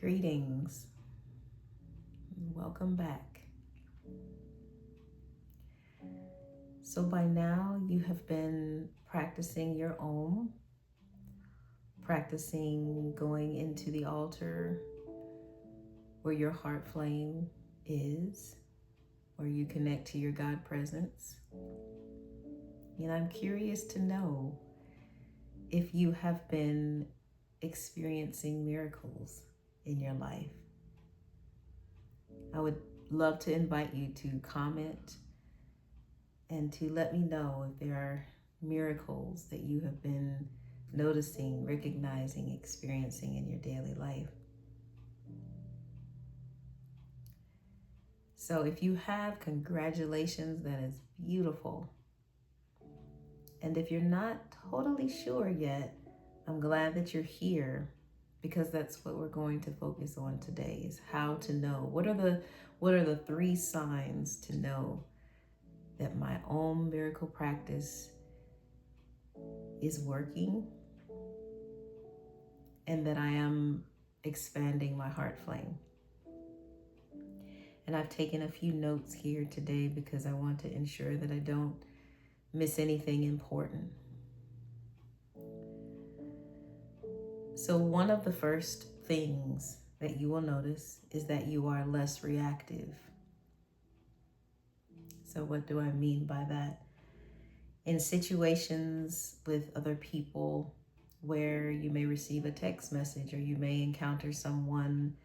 Greetings. Welcome back. So by now you have been practicing your Om, practicing going into the altar where your heart flame is, where you connect to your God presence. And I'm curious to know if you have been experiencing miracles in your life. I would love to invite you to comment and to let me know if there are miracles that you have been noticing, recognizing, experiencing in your daily life. So if you have, congratulations, that is beautiful. And if you're not totally sure yet, I'm glad that you're here, because that's what we're going to focus on today, is how to know. What are the 3 signs to know that my own miracle practice is working and that I am expanding my heart flame? And I've taken a few notes here today because I want to ensure that I don't miss anything important. So one of the first things that you will notice is that you are less reactive. So what do I mean by that? In situations with other people where you may receive a text message or you may encounter someone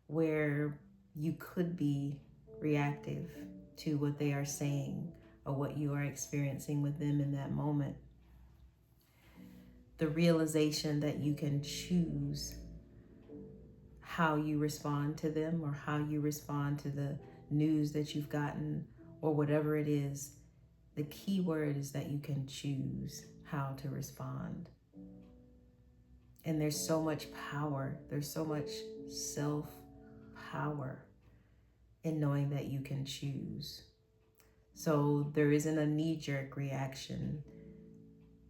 where you could be reactive to what they are saying or what you are experiencing with them in that moment, the realization that you can choose how you respond to them or how you respond to the news that you've gotten or whatever it is. The key word is that you can choose how to respond. And there's so much power, there's so much self-power in knowing that you can choose. So there isn't a knee-jerk reaction.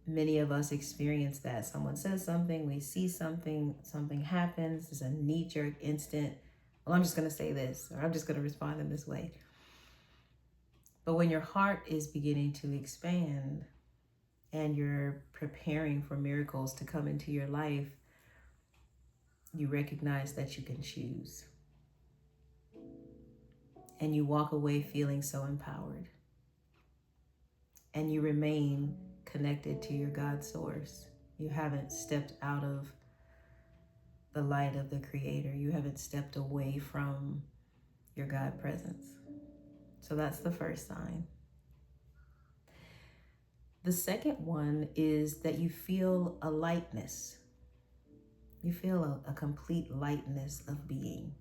Many of us experience that. Someone says something, we see something, something happens, there's a knee-jerk instant, well, I'm just going to say this, or I'm just going to respond in this way. But when your heart is beginning to expand and you're preparing for miracles to come into your life, you recognize that you can choose. And you walk away feeling so empowered. And you remain connected to your God source. You haven't stepped out of the light of the Creator. You haven't stepped away from your God presence. So that's the first sign. The second one is that you feel a lightness. You feel a complete lightness of being.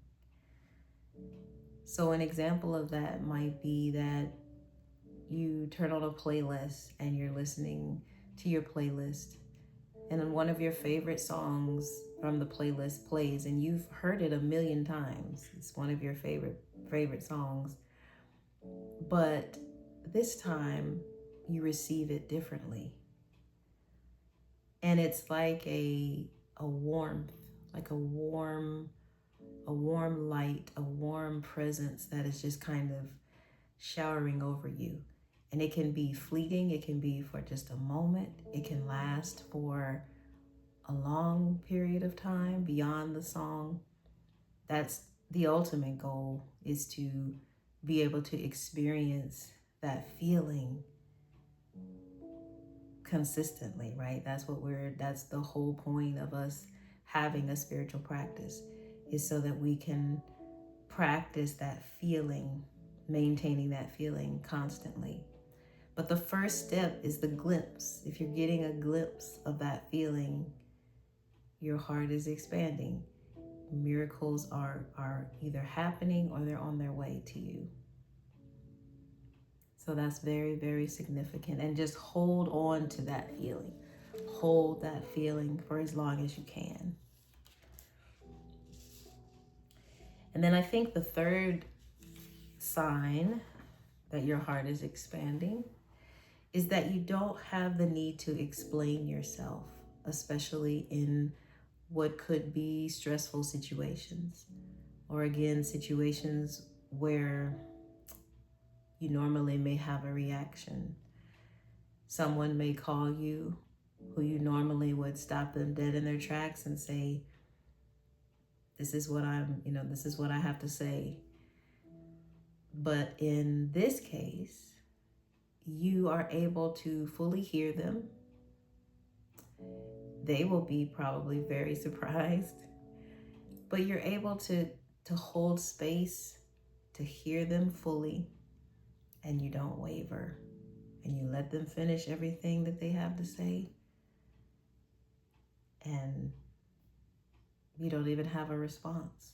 So an example of that might be that you turn on a playlist and you're listening to your playlist, and then one of your favorite songs from the playlist plays, and you've heard it a million times. It's one of your favorite songs. But this time you receive it differently. And it's like a warmth, like a warm light, a warm presence that is just kind of showering over you. And it can be fleeting, it can be for just a moment, it can last for a long period of time beyond the song. That's the ultimate goal, is to be able to experience that feeling consistently, right? That's the whole point of us having a spiritual practice, is so that we can practice that feeling, maintaining that feeling constantly. But the first step is the glimpse. If you're getting a glimpse of that feeling, your heart is expanding. Miracles are either happening or they're on their way to you. So that's very, very significant. And just hold on to that feeling. Hold that feeling for as long as you can. And then I think the third sign that your heart is expanding is that you don't have the need to explain yourself, especially in what could be stressful situations, or again, situations where you normally may have a reaction. Someone may call you who you normally would stop them dead in their tracks and say, this is what this is what I have to say. But in this case, you are able to fully hear them. They will be probably very surprised, but you're able to hold space, to hear them fully, and you don't waver, and you let them finish everything that they have to say, and you don't even have a response.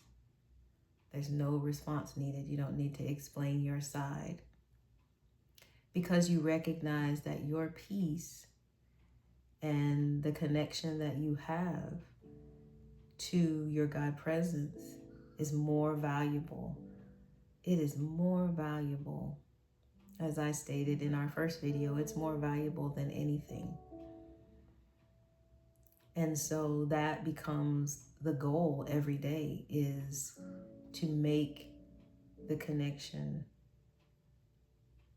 There's no response needed. You don't need to explain your side, because you recognize that your peace and the connection that you have to your God presence is more valuable. It is more valuable. As I stated in our first video, it's more valuable than anything. And so that becomes the goal every day, is to make the connection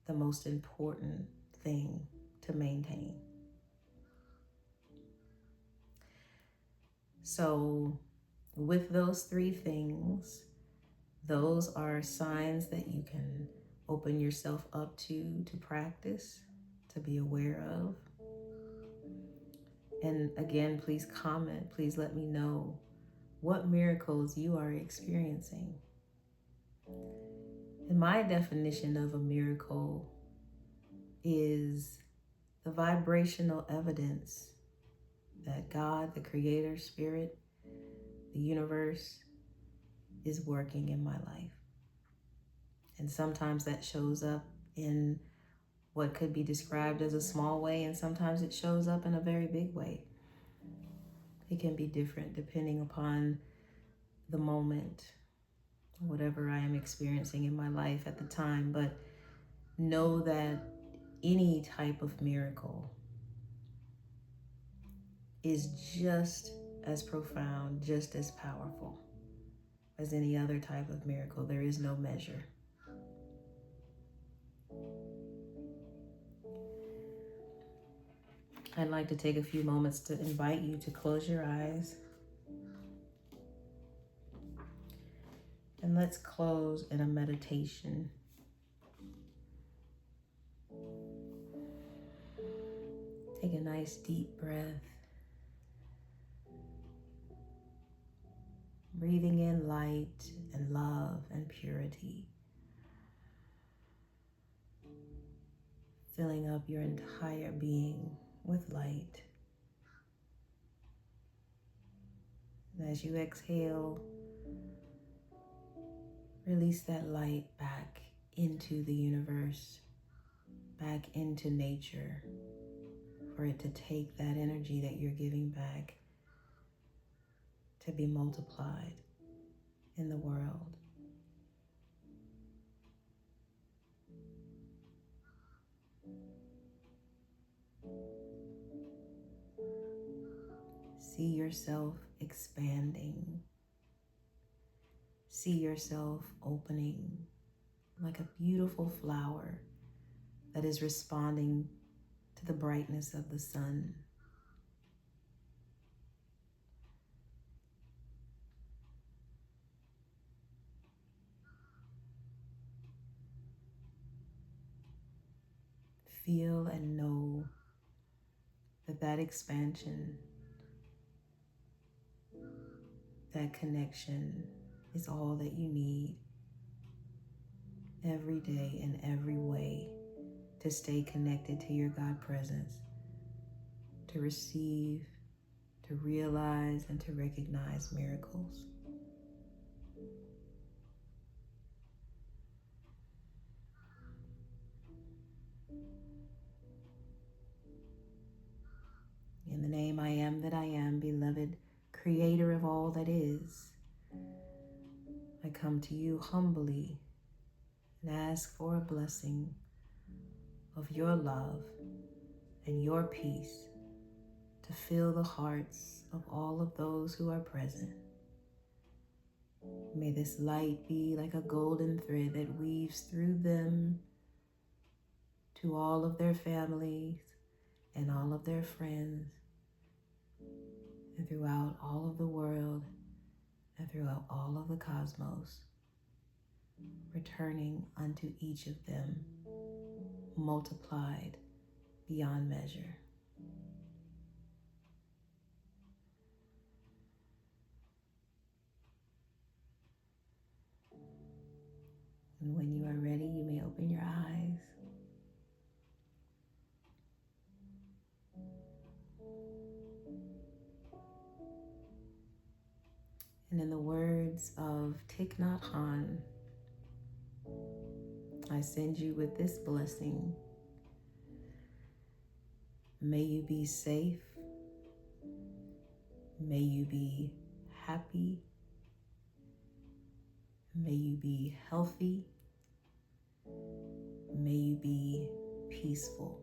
the most important thing to maintain. So with those three things, those are signs that you can open yourself up to practice, to be aware of. And again, please comment, please let me know what miracles you are experiencing. And my definition of a miracle is the vibrational evidence that God, the Creator, Spirit, the universe, is working in my life. And sometimes that shows up in what could be described as a small way, and sometimes it shows up in a very big way. It can be different depending upon the moment, whatever I am experiencing in my life at the time. But know that any type of miracle is just as profound, just as powerful as any other type of miracle. There is no measure. I'd like to take a few moments to invite you to close your eyes. And let's close in a meditation. Take a nice deep breath. Breathing in light and love and purity. Filling up your entire being with light. And as you exhale, release that light back into the universe, back into nature, for it to take that energy that you're giving back to be multiplied in the world. See yourself expanding. See yourself opening like a beautiful flower that is responding to the brightness of the sun. Feel and know that expansion, that connection is all that you need every day in every way to stay connected to your God presence, to receive, to realize, and to recognize miracles. In the name I am that I am, beloved Creator of all that is, I come to you humbly and ask for a blessing of your love and your peace to to fill the hearts of all of those who are present. May this light be like a golden thread that weaves through them to all of their families and all of their friends, and throughout all of the world and throughout all of the cosmos, returning unto each of them multiplied beyond measure. And when you are ready, you may open your eyes. And in the words of Thich Nhat Hanh, I send you with this blessing. May you be safe. May you be happy. May you be healthy. May you be peaceful.